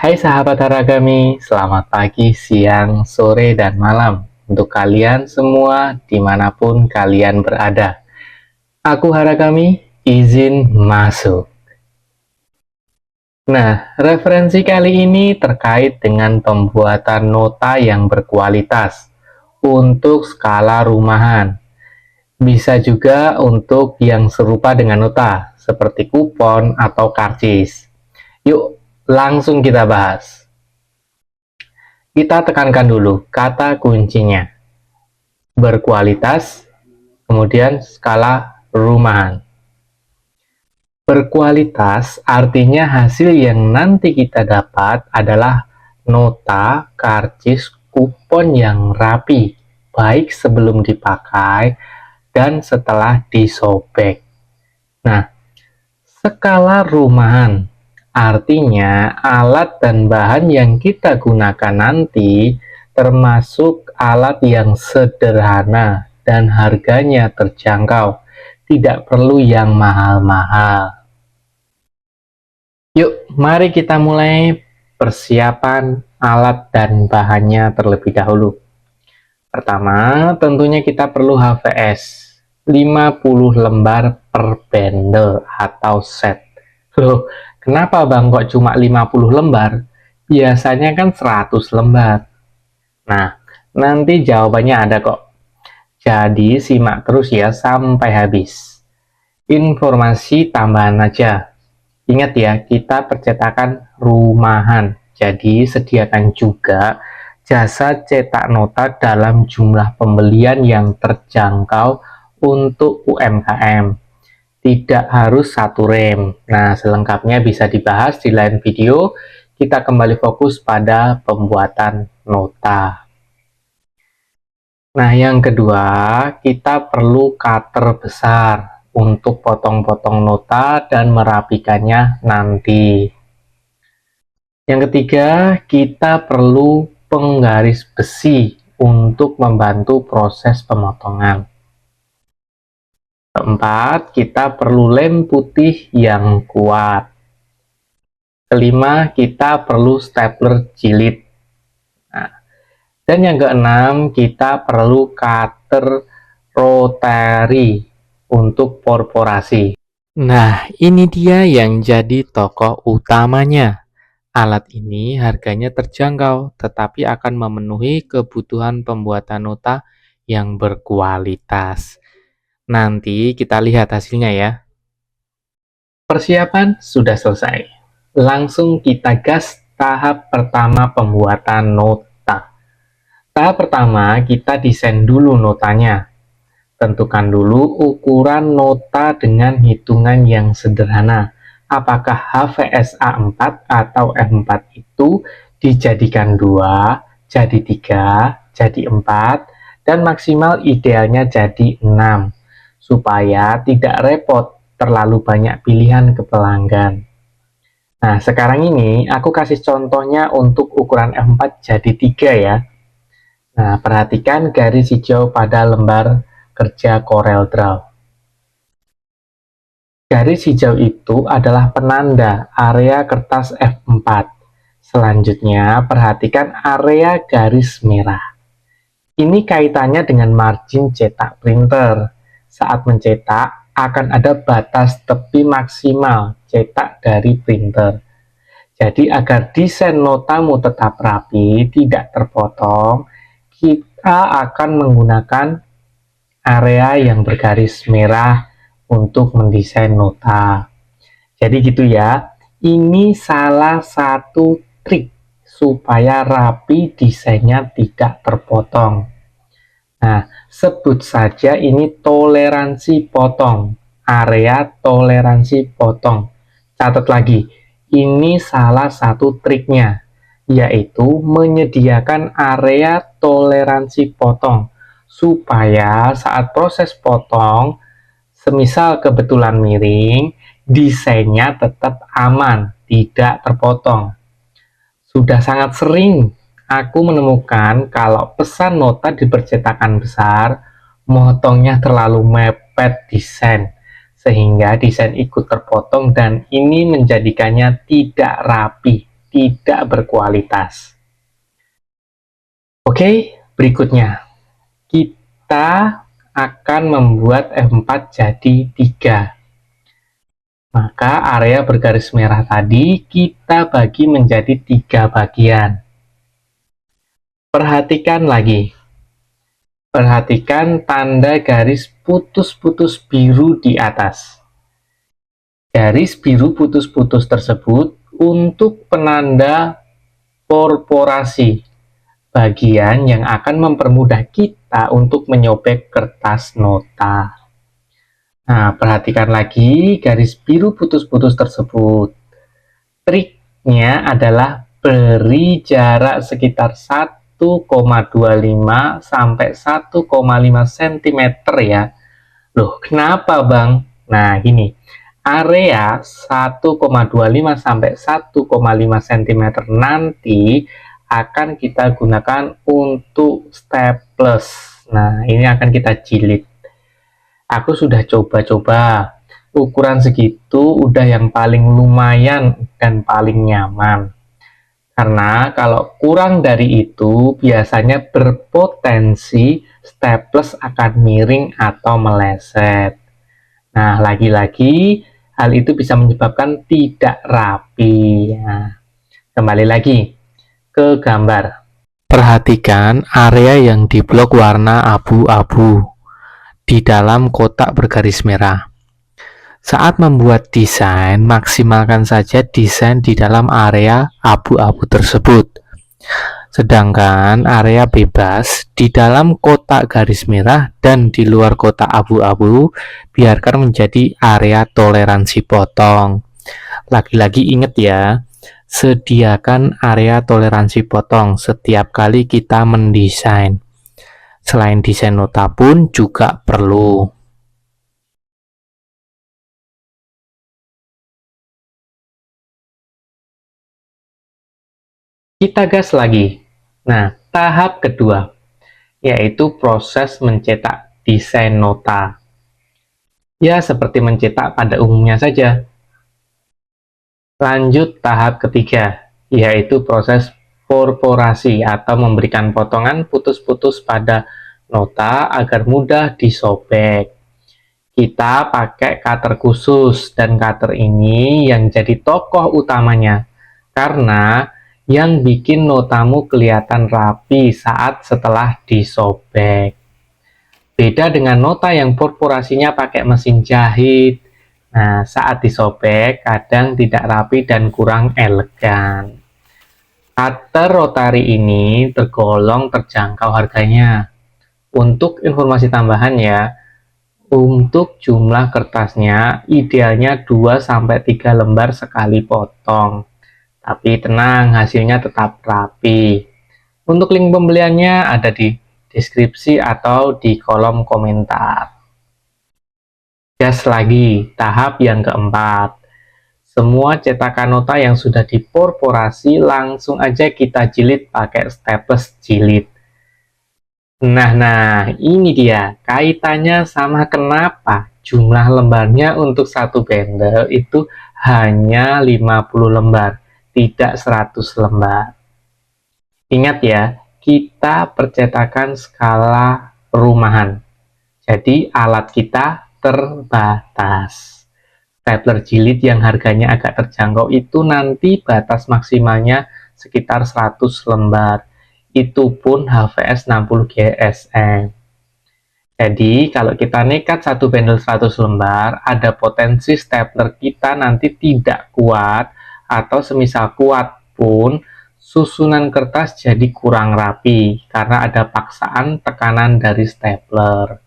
Hai sahabat Haragami, selamat pagi, siang, sore, dan malam untuk kalian semua dimanapun kalian berada. Aku Haragami, izin masuk. Nah, referensi kali ini terkait dengan pembuatan nota yang berkualitas untuk skala rumahan. Bisa juga untuk yang serupa dengan nota, seperti kupon atau karcis. Yuk, langsung kita bahas. Kita tekankan dulu kata kuncinya. Berkualitas, kemudian skala rumahan. Berkualitas artinya hasil yang nanti kita dapat adalah nota, karcis, kupon yang rapi, baik sebelum dipakai dan setelah disobek. Nah, skala rumahan artinya alat dan bahan yang kita gunakan nanti termasuk alat yang sederhana dan harganya terjangkau, tidak perlu yang mahal-mahal. Yuk, mari kita mulai persiapan alat dan bahannya terlebih dahulu. Pertama, tentunya kita perlu HVS 50 lembar per bundle atau set. Loh, kenapa Bang kok cuma 50 lembar? Biasanya kan 100 lembar. Nah, nanti jawabannya ada kok. Jadi simak terus ya sampai habis. Informasi tambahan aja. Ingat ya, kita percetakan rumahan. Jadi sediakan juga jasa cetak nota dalam jumlah pembelian yang terjangkau untuk UMKM. Tidak harus satu rem. Nah, selengkapnya bisa dibahas di lain video. Kita kembali fokus pada pembuatan nota. Nah, yang kedua, kita perlu cutter besar untuk potong-potong nota dan merapikannya nanti. Yang ketiga, kita perlu penggaris besi untuk membantu proses pemotongan. Keempat, kita perlu lem putih yang kuat. Kelima, kita perlu stapler jilid. Nah, dan yang keenam, kita perlu cutter rotary untuk perforasi. Nah, ini dia yang jadi tokoh utamanya. Alat ini harganya terjangkau, tetapi akan memenuhi kebutuhan pembuatan nota yang berkualitas. Nanti kita lihat hasilnya ya. Persiapan sudah selesai. Langsung kita gas tahap pertama pembuatan nota. Tahap pertama kita desain dulu notanya. Tentukan dulu ukuran nota dengan hitungan yang sederhana. Apakah HVS A4 atau F4 itu dijadikan 2, jadi 3, jadi 4, dan maksimal idealnya jadi 6, supaya tidak repot terlalu banyak pilihan ke pelanggan. Nah, sekarang ini aku kasih contohnya untuk ukuran F4 jadi 3 ya. Nah, perhatikan garis hijau pada lembar kerja Corel Draw. Garis hijau itu adalah penanda area kertas F4. Selanjutnya, perhatikan area garis merah. Ini kaitannya dengan margin cetak printer. Saat mencetak, akan ada batas tepi maksimal cetak dari printer. Jadi, agar desain notamu tetap rapi, tidak terpotong, kita akan menggunakan area yang bergaris merah untuk mendesain nota. Jadi gitu ya, ini salah satu trik supaya rapi desainnya tidak terpotong. Nah, sebut saja ini toleransi potong, area toleransi potong. Catat lagi, ini salah satu triknya, yaitu menyediakan area toleransi potong, supaya saat proses potong, semisal kebetulan miring, desainnya tetap aman, tidak terpotong. Sudah sangat sering aku menemukan kalau pesan nota di percetakan besar, motongnya terlalu mepet desain, sehingga desain ikut terpotong dan ini menjadikannya tidak rapi. tidak berkualitas. Oke, berikutnya kita akan membuat F4 jadi 3. Maka area bergaris merah tadi kita bagi menjadi 3 bagian. Perhatikan lagi. Perhatikan tanda garis putus-putus biru di atas. Garis biru putus-putus tersebut untuk penanda perforasi, bagian yang akan mempermudah kita untuk menyobek kertas nota. Nah, perhatikan lagi garis biru putus-putus tersebut. Triknya adalah beri jarak sekitar 1,25 sampai 1,5 cm ya. Loh, kenapa Bang? Nah, gini. Area 1,25 sampai 1,5 cm nanti akan kita gunakan untuk staples. Nah, ini akan kita jilid. Aku sudah coba-coba, ukuran segitu udah yang paling lumayan dan paling nyaman. Karena kalau kurang dari itu, biasanya berpotensi staples akan miring atau meleset. Nah, lagi-lagi hal itu bisa menyebabkan tidak rapi. Nah, kembali lagi ke gambar. Perhatikan area yang diblok warna abu-abu di dalam kotak bergaris merah. Saat membuat desain, maksimalkan saja desain di dalam area abu-abu tersebut. Sedangkan area bebas di dalam kotak garis merah dan di luar kotak abu-abu biarkan menjadi area toleransi potong. Lagi-lagi ingat ya, sediakan area toleransi potong setiap kali kita mendesain. Selain desain nota pun juga perlu. Kita gas lagi. Nah, tahap kedua, yaitu proses mencetak desain nota. Ya, seperti mencetak pada umumnya saja. Lanjut tahap ketiga, yaitu proses perforasi atau memberikan potongan putus-putus pada nota agar mudah disobek. Kita pakai cutter khusus dan cutter ini yang jadi tokoh utamanya karena yang bikin notamu kelihatan rapi saat setelah disobek. Beda dengan nota yang perforasinya pakai mesin jahit. Nah, saat disobek kadang tidak rapi dan kurang elegan. Cutter rotary ini tergolong terjangkau harganya. Untuk informasi tambahan ya, untuk jumlah kertasnya idealnya 2-3 lembar sekali potong. Tapi tenang, hasilnya tetap rapi. Untuk link pembeliannya ada di deskripsi atau di kolom komentar. Gas lagi, tahap yang keempat. Semua cetakan nota yang sudah diperforasi langsung aja kita jilid pakai staples jilid. Nah, ini dia kaitannya sama kenapa jumlah lembarnya untuk satu bendel itu hanya 50 lembar, tidak 100 lembar. Ingat ya, kita percetakan skala rumahan. Jadi alat kita terbatas. Stapler jilid yang harganya agak terjangkau itu nanti batas maksimalnya sekitar 100 lembar. Itu pun HVS 60 GSM. Jadi kalau kita nekat satu bendel 100 lembar, ada potensi stapler kita nanti tidak kuat atau semisal kuat pun susunan kertas jadi kurang rapi karena ada paksaan tekanan dari stapler.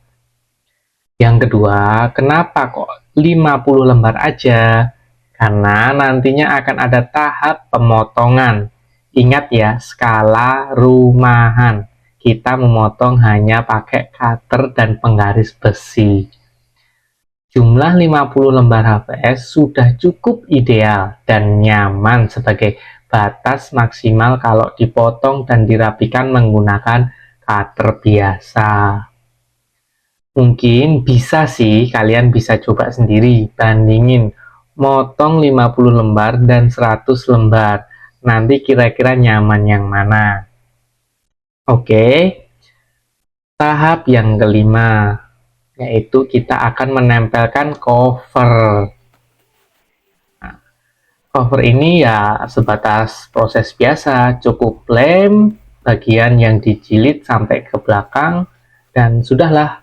Yang kedua, kenapa kok 50 lembar aja? Karena nantinya akan ada tahap pemotongan. Ingat ya, skala rumahan. Kita memotong hanya pakai cutter dan penggaris besi. Jumlah 50 lembar HVS sudah cukup ideal dan nyaman sebagai batas maksimal kalau dipotong dan dirapikan menggunakan cutter biasa. Mungkin bisa sih, kalian bisa coba sendiri, bandingin motong 50 lembar dan 100 lembar. nanti kira-kira nyaman yang mana. Oke, tahap yang kelima, yaitu kita akan menempelkan cover. Nah, cover ini ya sebatas proses biasa, cukup lem bagian yang dijilid sampai ke belakang, dan sudahlah.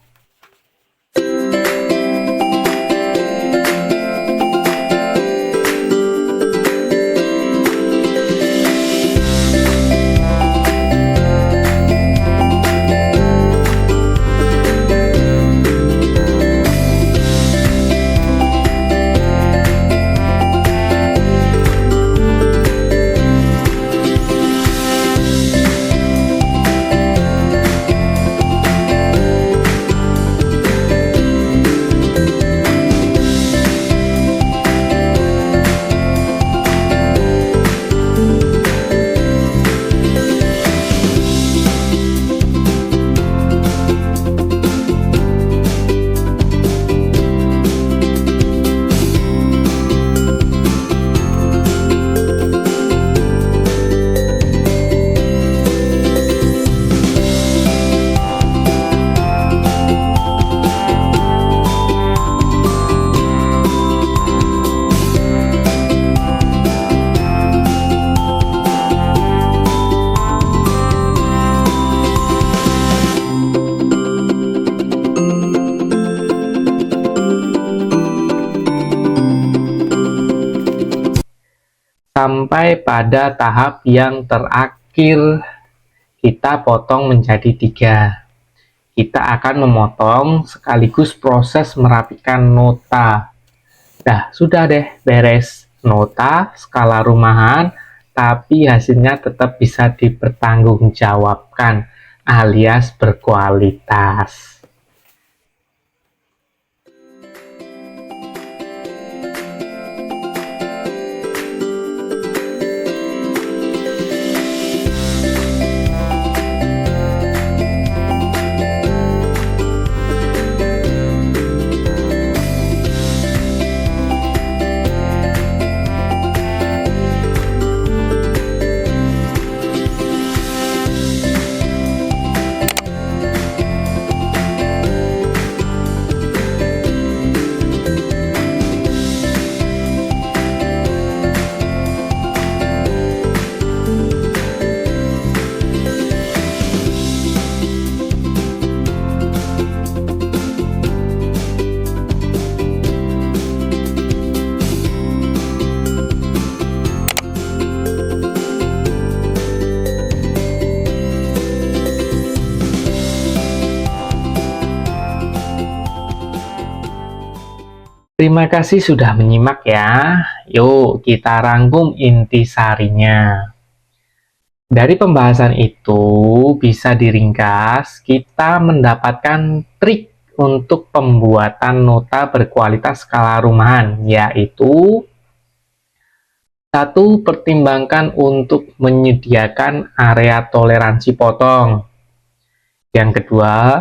Sampai pada tahap yang terakhir, kita potong menjadi 3. Kita akan memotong sekaligus proses merapikan nota. Dah, sudah deh beres. Nota skala rumahan, tapi hasilnya tetap bisa dipertanggungjawabkan alias berkualitas. Terima kasih sudah menyimak ya. Yuk kita rangkum intisarinya. Dari pembahasan itu bisa diringkas, kita mendapatkan trik untuk pembuatan nota berkualitas skala rumahan, yaitu 1. Pertimbangkan untuk menyediakan area toleransi potong. Yang kedua,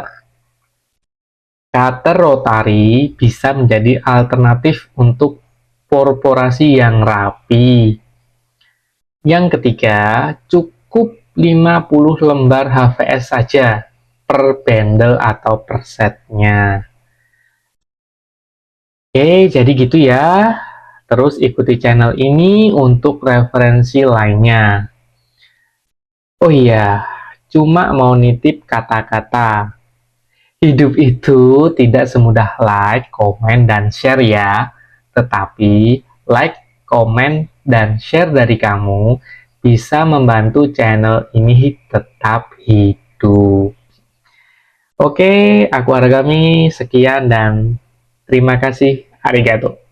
cutter rotari bisa menjadi alternatif untuk perforasi yang rapi. Yang ketiga, cukup 50 lembar HVS saja per bundle atau per setnya. Oke, jadi gitu ya. Terus ikuti channel ini untuk referensi lainnya. Oh iya, cuma mau nitip kata-kata. Hidup itu tidak semudah like, komen, dan share ya. Tetapi like, komen, dan share dari kamu bisa membantu channel ini tetap hidup. Oke, aku Aragami, sekian dan terima kasih. Arigato.